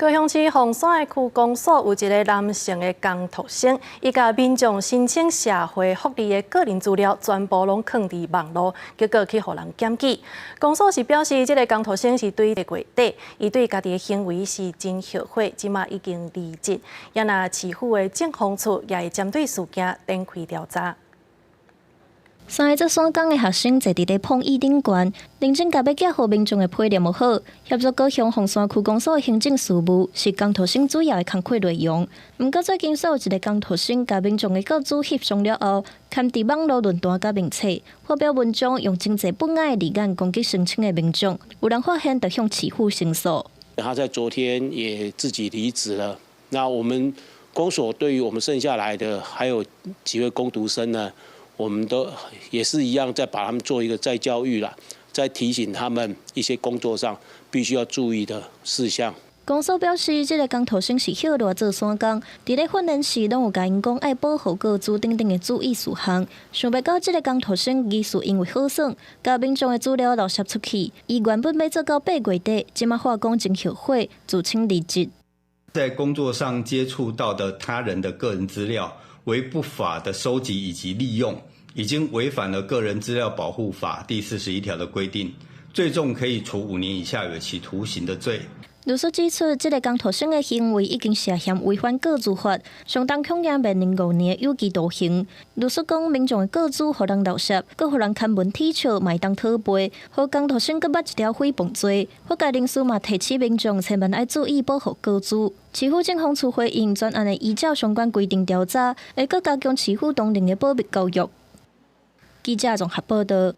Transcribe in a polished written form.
高雄市凤山的区公所有一个男性的工读生，伊甲民众申请社会福利的个人资料，全部拢放伫网络，结果去互人检举。公所是表示，这个工读生是对月底，伊对家己的行为是真后悔，即马已经离职。也那市府的政风处也会针对事件展开调查。3个做山工的学生坐伫咧碰椅顶悬，认真甲要寄予民众的批念无好，协助高雄凤山区公所的行政事务是工读生主要的工作内容。毋过最近有一个工读生甲民众的个资翕相了后，刊伫网络论坛甲名册，发表文章用真侪不雅的字眼攻击申请的民众，有人发现就向市府申诉。他在昨天也自己离职了。那我们公所对于我们剩下来的还有几位工读生呢？我们都也是一样，在把他们做一个再教育啦，再提醒他们一些工作上必须要注意的事项。公所表示，这个工读生是晓得做山工，伫咧训练时拢有甲因讲爱保护个资等等的注意事项。想不到这个工读生疑似因为好耍，甲民众的资料漏泄出去，伊原本要做到8月底，即马话讲真后悔，自请离职。在工作上接触到的他人的个人资料为不法的收集以及利用，已经违反了《个人资料保护法》第41条的规定，最重可以处5年以下有期徒刑的罪。律师指出，这个工读生的行为已经涉嫌违反个资法，相当恐惊面临5年的有期徒刑。律师讲，民众的个资互人盗窃，佮互人刊文踢笑，卖当讨赔，互工读生佮捌一条诽谤罪。法界人士嘛提醒民众千万要注意保护个资。市府政风处回应，专案会依照相关规定调查，会佮加强市府当年的保密教育。记者综合报道。